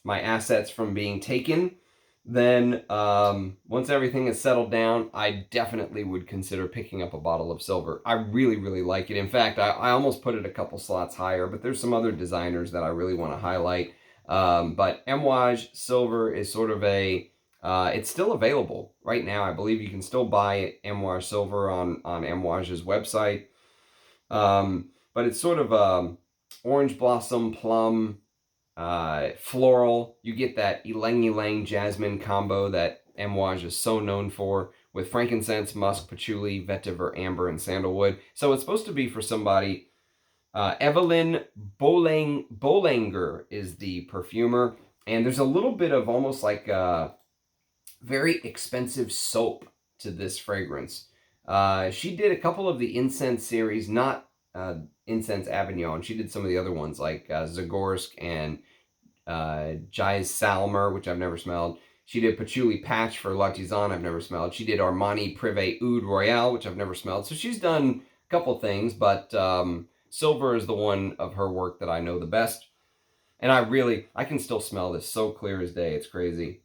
my assets from being taken, then once everything is settled down, I definitely would consider picking up a bottle of Silver. I really, really like it. In fact, I almost put it a couple slots higher, but there's some other designers that I really want to highlight. But Amouage Silver is sort of it's still available right now. I believe you can still buy Amouage Silver on Amouage's website. But it's sort of orange blossom, plum, floral. You get that ylang ylang jasmine combo that Amouage is so known for, with frankincense, musk, patchouli, vetiver, amber, and sandalwood. So it's supposed to be for somebody. Evelyn Boulanger is the perfumer, and there's a little bit of almost like a very expensive soap to this fragrance. She did a couple of the incense series, not Incense Avignon. She did some of the other ones like Zagorsk and Jais Salmer, which I've never smelled. She did Patchouli Patch for L'Artisan, I've never smelled. She did Armani Privé Oud Royale, which I've never smelled. So she's done a couple things, but Silver is the one of her work that I know the best. And I can still smell this so clear as day. It's crazy.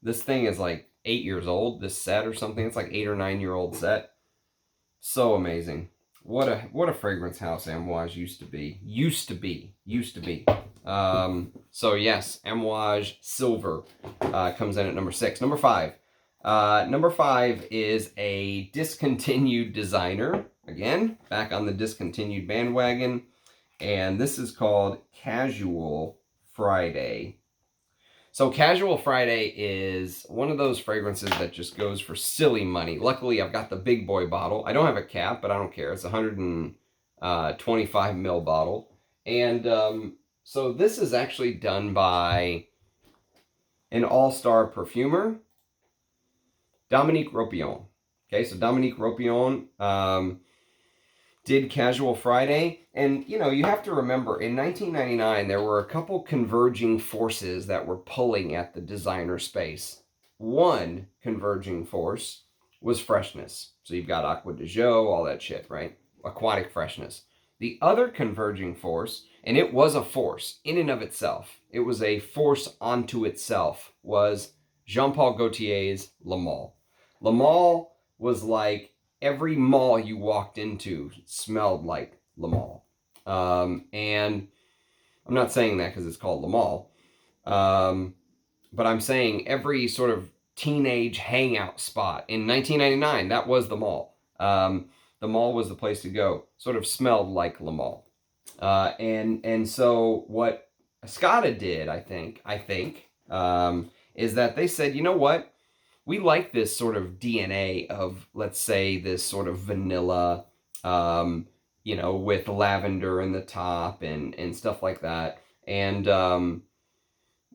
This thing is like 8 years old, this set or something. It's like 8 or 9 year old set. So amazing. What a fragrance house Amouage used to be. So yes, Amouage Silver comes in at number 6. Number 5. Number 5 is a discontinued designer. Again, back on the discontinued bandwagon. And this is called Casual Friday. So Casual Friday is one of those fragrances that just goes for silly money. Luckily, I've got the big boy bottle. I don't have a cap, but I don't care. It's a 125 ml bottle. And so this is actually done by an all-star perfumer, Dominique Ropion. Okay, so Dominique Ropion did Casual Friday. And, you know, you have to remember, in 1999, there were a couple converging forces that were pulling at the designer space. One converging force was freshness. So you've got Aqua de Jo, all that shit, right? Aquatic freshness. The other converging force, and it was a force in and of itself, it was a force onto itself, was Jean-Paul Gaultier's Le Male. Le Male was like every mall you walked into smelled like Le Male. And I'm not saying that because it's called Le Male. But I'm saying every sort of teenage hangout spot in 1999, that was the mall. The mall was the place to go. Sort of smelled like Le Male. And so what Escada did, I think, is that they said, you know what? We like this sort of DNA of, let's say, this sort of vanilla, you know, with lavender in the top and stuff like that. And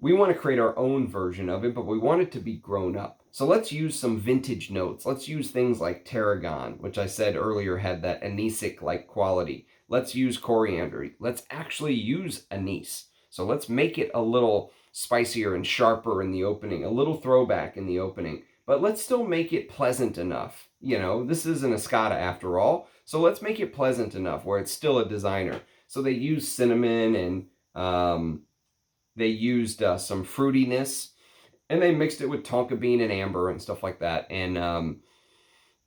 we want to create our own version of it, but we want it to be grown up. So let's use some vintage notes. Let's use things like tarragon, which I said earlier had that anisic-like quality. Let's use coriander. Let's actually use anise. So let's make it a little spicier and sharper in the opening, a little throwback in the opening, but let's still make it pleasant enough. You know, this is an Escada after all, so let's make it pleasant enough where it's still a designer. So they used cinnamon and they used some fruitiness, and they mixed it with tonka bean and amber and stuff like that. And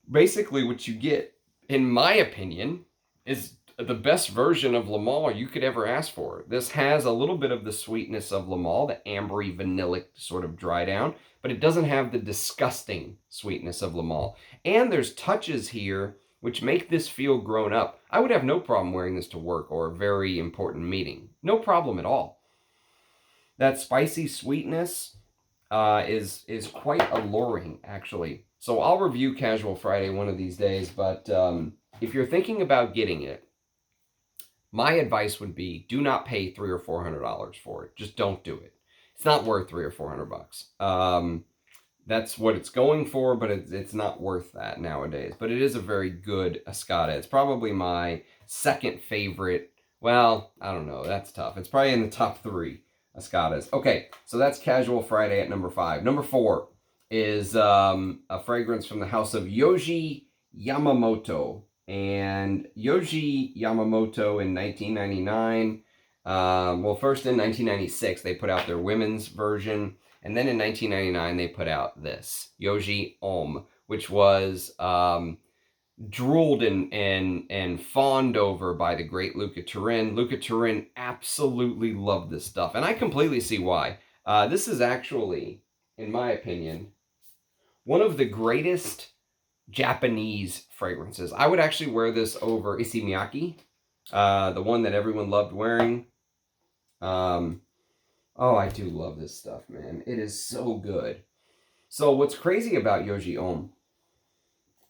basically what you get, in my opinion, is the best version of Le Male you could ever ask for. This has a little bit of the sweetness of Le Male, the ambery, vanillic sort of dry down, but it doesn't have the disgusting sweetness of Le Male. And there's touches here which make this feel grown up. I would have no problem wearing this to work or a very important meeting. No problem at all. That spicy sweetness is quite alluring, actually. So I'll review Casual Friday one of these days, but if you're thinking about getting it, my advice would be do not pay $300 or $400 for it. Just don't do it. It's not worth $300 or $400. That's what it's going for, but it's not worth that nowadays. But it is a very good Escada. It's probably my second favorite. Well, I don't know. That's tough. It's probably in the top 3 Escadas. Okay, so that's Casual Friday at number 5. Number 4 is a fragrance from the house of Yohji Yamamoto. And Yohji Yamamoto in 1999, well, first in 1996, they put out their women's version. And then in 1999, they put out this, Yohji Homme, which was drooled and fawned over by the great Luca Turin. Luca Turin absolutely loved this stuff, and I completely see why. This is actually, in my opinion, one of the greatest Japanese fragrances. I would actually wear this over Issey Miyake, the one that everyone loved wearing. Oh, I do love this stuff, man. It is so good. So what's crazy about Yohji Homme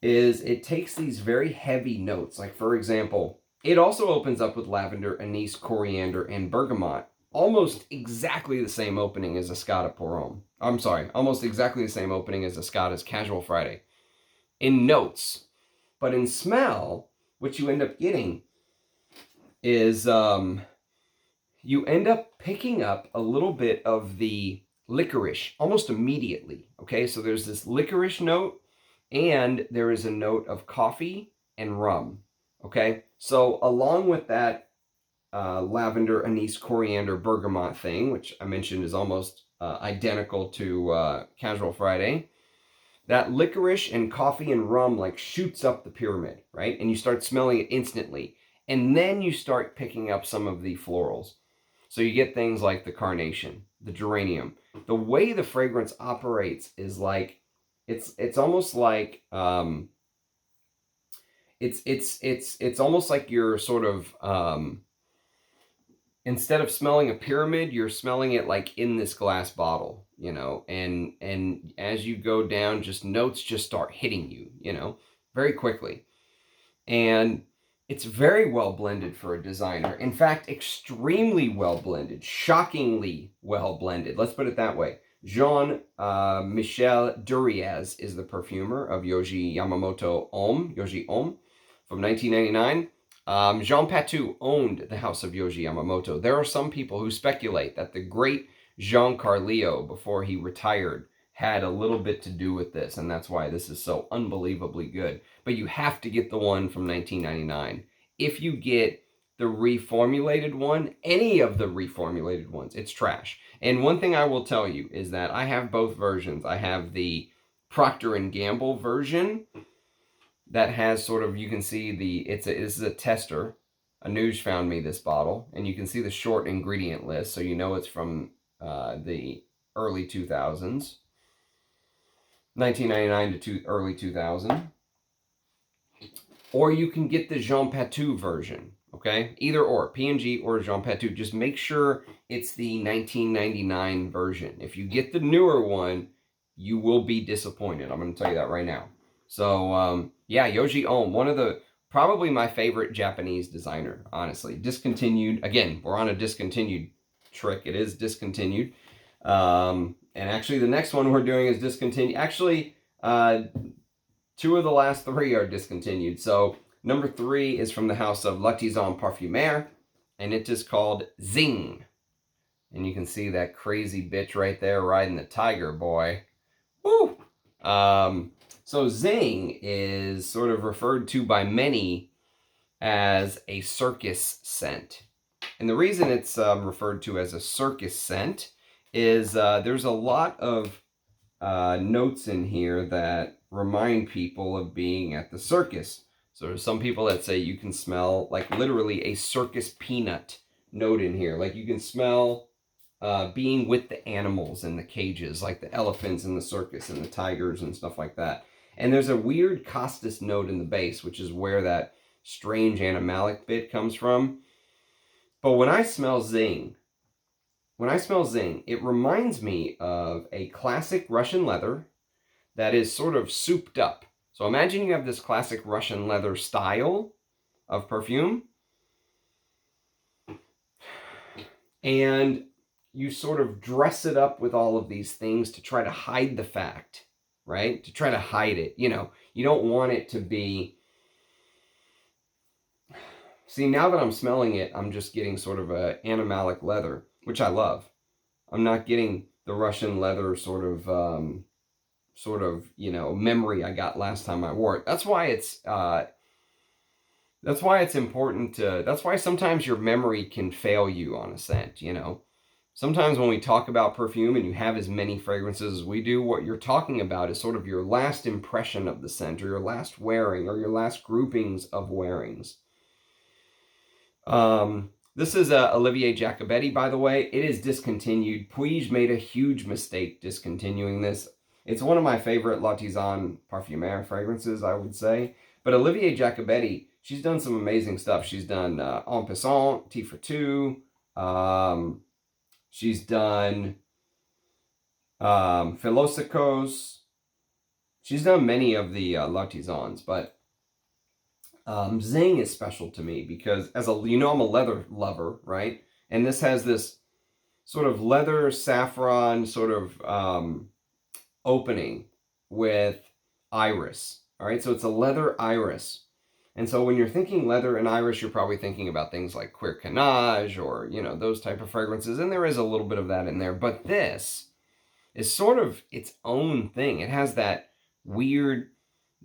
is it takes these very heavy notes. Like, for example, it also opens up with lavender, anise, coriander, and bergamot. Almost exactly the same opening as Escada Pour Homme. I'm sorry, almost exactly the same opening as Escada's Casual Friday in notes. But in smell, what you end up getting is you end up picking up a little bit of the licorice almost immediately. Okay, so there's this licorice note, and there is a note of coffee and rum. Okay, so along with that lavender, anise, coriander, bergamot thing, which I mentioned is almost identical to Casual Friday, that licorice and coffee and rum like shoots up the pyramid, right? And you start smelling it instantly. And then you start picking up some of the florals. So you get things like the carnation, the geranium. The way the fragrance operates is like, it's almost like, it's almost like you're sort of, instead of smelling a pyramid, you're smelling it like in this glass bottle, you know, and as you go down, just notes just start hitting you, you know, very quickly. And it's very well blended for a designer. In fact, extremely well blended, shockingly well blended. Let's put it that way. Jean-Michel Duriez is the perfumer of Yohji Yamamoto Homme, Yohji Homme, from 1999. Jean Patou owned the house of Yohji Yamamoto. There are some people who speculate that the great Jean Carlio, before he retired, had a little bit to do with this, and that's why this is so unbelievably good. But you have to get the one from 1999. If you get the reformulated one, any of the reformulated ones, it's trash. And one thing I will tell you is that I have both versions. I have the Procter & Gamble version that has sort of, you can see this is a tester. Amouage found me this bottle, and you can see the short ingredient list, so you know it's from the early 2000s. 1999 to early 2000. Or you can get the Jean Patou version, okay? Either or, P&G or Jean Patou. Just make sure it's the 1999 version. If you get the newer one, you will be disappointed. I'm going to tell you that right now. So, yeah, Yohji Homme, probably my favorite Japanese designer, honestly. Discontinued. Again, we're on a discontinued trick. It is discontinued. And actually, the next one we're doing is discontinued. Actually, 2 of the last 3 are discontinued. So, number 3 is from the house of Artisan Parfumeur, and it is called Dzing. And you can see that crazy bitch right there riding the tiger, boy. Woo! So Dzing is sort of referred to by many as a circus scent. And the reason it's referred to as a circus scent is there's a lot of notes in here that remind people of being at the circus. So there's some people that say you can smell like literally a circus peanut note in here. Like you can smell being with the animals in the cages, like the elephants in the circus and the tigers and stuff like that. And there's a weird costus note in the base, which is where that strange animalic bit comes from. But when I smell Dzing, it reminds me of a classic Russian leather that is sort of souped up. So imagine you have this classic Russian leather style of perfume, and you sort of dress it up with all of these things to try to hide the fact, right? To try to hide it. You know, you don't want it to be... See, now that I'm smelling it, I'm just getting sort of a animalic leather, which I love. I'm not getting the Russian leather sort of, you know, memory I got last time I wore it. That's why it's important to, that's why sometimes your memory can fail you on a scent, you know. Sometimes when we talk about perfume and you have as many fragrances as we do, what you're talking about is sort of your last impression of the scent, or your last wearing, or your last groupings of wearings. This is Olivier Jacobetti, by the way. It is discontinued. Puig made a huge mistake discontinuing this. It's one of my favorite Artisan Parfumeur fragrances, I would say. But Olivier Jacobetti, she's done some amazing stuff. She's done En Passant, T for Two. She's done Philosopos. She's done many of the L'Artisans, but Dzing is special to me because, as a, you know, I'm a leather lover, right? And this has this sort of leather saffron sort of opening with iris. All right, so it's a leather iris. And so when you're thinking leather and iris, you're probably thinking about things like Cuir Canage or, you know, those type of fragrances. And there is a little bit of that in there. But this is sort of its own thing. It has that weird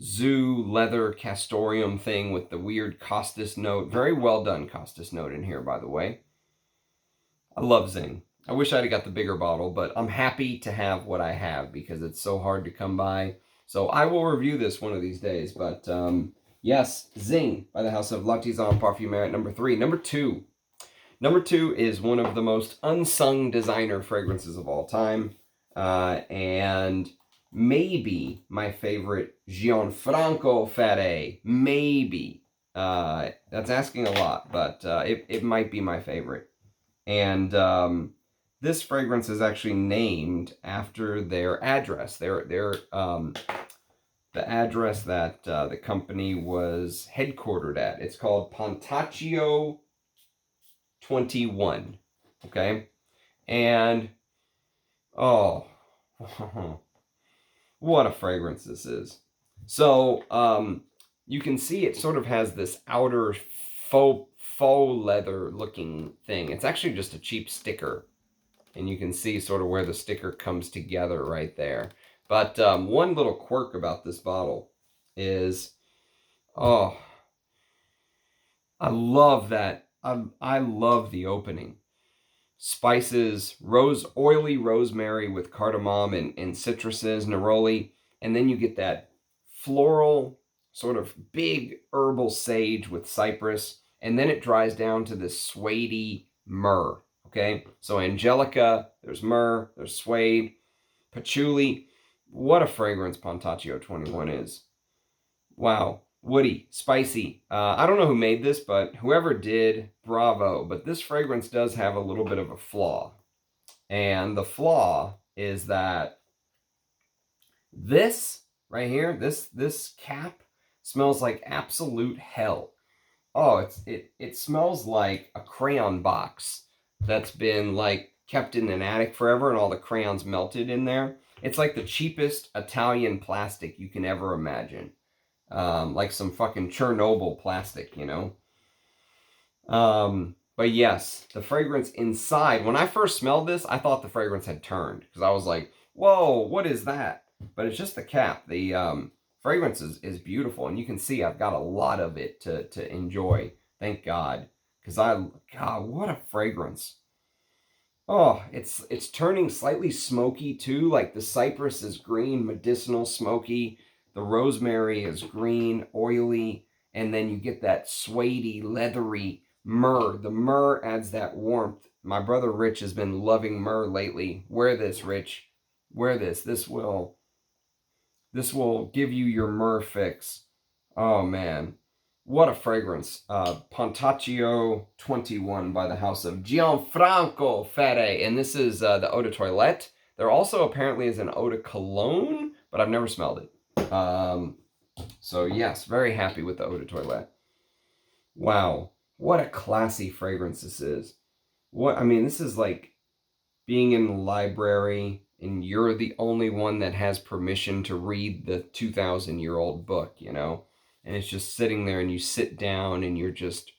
zoo leather castoreum thing with the weird costus note. Very well done costus note in here, by the way. I love Dzing. I wish I'd have got the bigger bottle, but I'm happy to have what I have because it's so hard to come by. So I will review this one of these days. But yes, Dzing by the House of L'Artisan Parfumeur at number 3. Number 2. Number 2 is one of the most unsung designer fragrances of all time. And maybe my favorite Gianfranco Ferre. Maybe. That's asking a lot, but it might be my favorite. And this fragrance is actually named after their address. The address that the company was headquartered at. It's called Pontaccio 21. Okay? And, oh, what a fragrance this is. So, you can see it sort of has this outer faux leather looking thing. It's actually just a cheap sticker. And you can see sort of where the sticker comes together right there. But one little quirk about this bottle is, oh, I love that. I love the opening. Spices, oily rosemary with cardamom and citruses, neroli. And then you get that floral, sort of big herbal sage with cypress. And then it dries down to this suede myrrh. Okay, so angelica, there's myrrh, there's suede, patchouli. What a fragrance Pontaccio 21 is. Wow, woody, spicy. I don't know who made this, but whoever did, bravo. But this fragrance does have a little bit of a flaw. And the flaw is that this right here, this cap smells like absolute hell. Oh, it smells like a crayon box that's been like kept in an attic forever and all the crayons melted in there. It's like the cheapest Italian plastic you can ever imagine. Like some fucking Chernobyl plastic, you know? But yes, the fragrance inside, when I first smelled this, I thought the fragrance had turned. Because I was like, whoa, what is that? But it's just the cap. The fragrance is beautiful. And you can see I've got a lot of it to enjoy. Thank God. Because God, what a fragrance. Oh, it's turning slightly smoky too. Like the cypress is green, medicinal, smoky. The rosemary is green, oily. And then you get that suede-y, leathery myrrh. The myrrh adds that warmth. My brother Rich has been loving myrrh lately. Wear this, Rich. Wear this. This will give you your myrrh fix. Oh, man. What a fragrance. Pontaccio 21 by the house of Gianfranco Ferre. And this is the Eau de Toilette. There also apparently is an Eau de Cologne, but I've never smelled it. So yes, very happy with the Eau de Toilette. Wow. What a classy fragrance this is. I mean, this is like being in the library and you're the only one that has permission to read the 2,000-year-old book, you know? And it's just sitting there and you sit down and you're just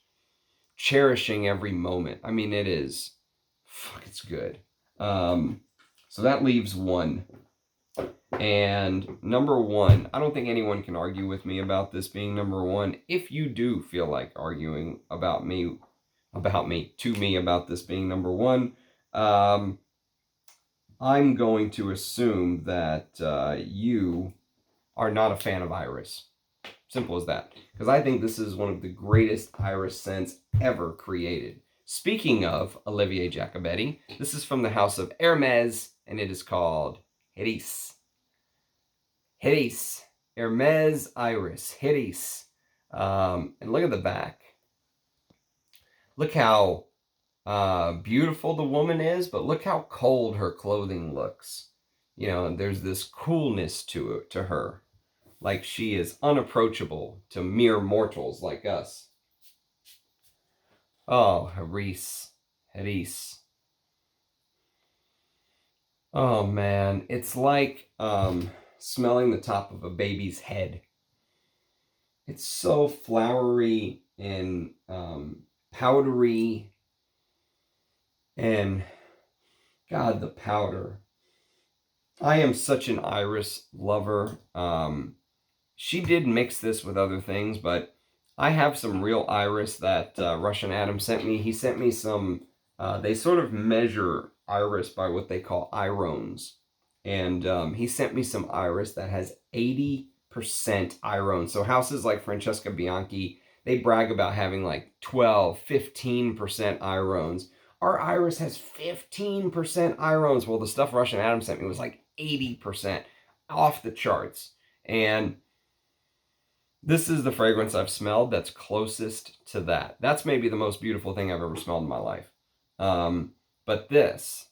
cherishing every moment. I mean, it's good. So that leaves one. And number one, I don't think anyone can argue with me about this being number one. If you do feel like arguing about this being number one, I'm going to assume that you are not a fan of Iris. Simple as that. Because I think this is one of the greatest Iris scents ever created. Speaking of Olivier Jacobetti, this is from the house of Hermes, and it is called Hiris. Hiris. Hermes Iris. Hiris. And look at the back. Look how beautiful the woman is, but look how cold her clothing looks. You know, there's this coolness to her. Like she is unapproachable to mere mortals like us. Oh, Hiris. Hiris. Oh, man. It's like smelling the top of a baby's head. It's so flowery and powdery. And, God, the powder. I am such an Iris lover. She did mix this with other things, but I have some real Iris that Russian Adam sent me. He sent me some, they sort of measure Iris by what they call Irones. And he sent me some Iris that has 80% Irones. So houses like Francesca Bianchi, they brag about having like 12, 15% Irones. Our Iris has 15% Irones. Well, the stuff Russian Adam sent me was like 80%. Off the charts. And this is the fragrance I've smelled that's closest to that. That's maybe the most beautiful thing I've ever smelled in my life. But this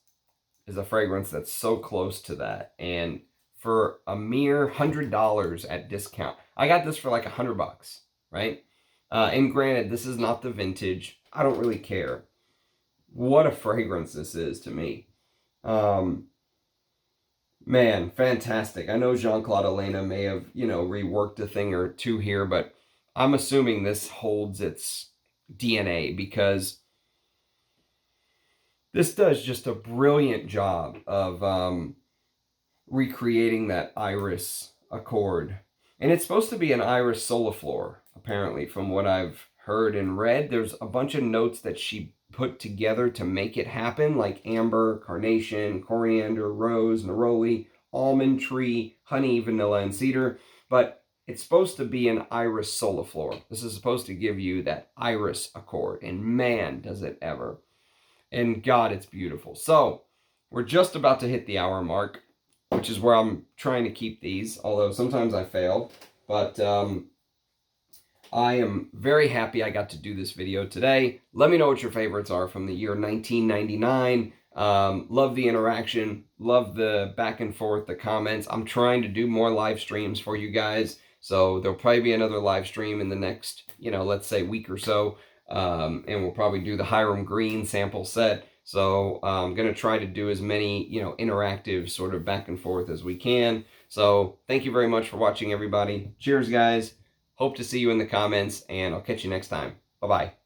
is a fragrance that's so close to that. And for a mere $100 at discount, I got this for like $100, right? And granted, this is not the vintage. I don't really care. What a fragrance this is to me. Man, fantastic. I know Jean-Claude Elena may have, reworked a thing or two here, but I'm assuming this holds its DNA because this does just a brilliant job of recreating that Iris accord. And it's supposed to be an Iris Soliflor, apparently, from what I've heard and read. There's a bunch of notes that she put together to make it happen, like amber, carnation, coriander, rose, neroli, almond tree, honey, vanilla, and cedar. But it's supposed to be an Iris Soliflor. This is supposed to give you that Iris accord. And man, does it ever. And God, it's beautiful. So we're just about to hit the hour mark, which is where I'm trying to keep these, although sometimes I fail. But I am very happy I got to do this video today. Let me know what your favorites are from the year 1999. Love the interaction. Love the back and forth, the comments. I'm trying to do more live streams for you guys. So there'll probably be another live stream in the next, let's say week or so. And we'll probably do the Hiram Green sample set. So I'm going to try to do as many, interactive sort of back and forth as we can. So thank you very much for watching, everybody. Cheers, guys. Hope to see you in the comments, and I'll catch you next time. Bye-bye.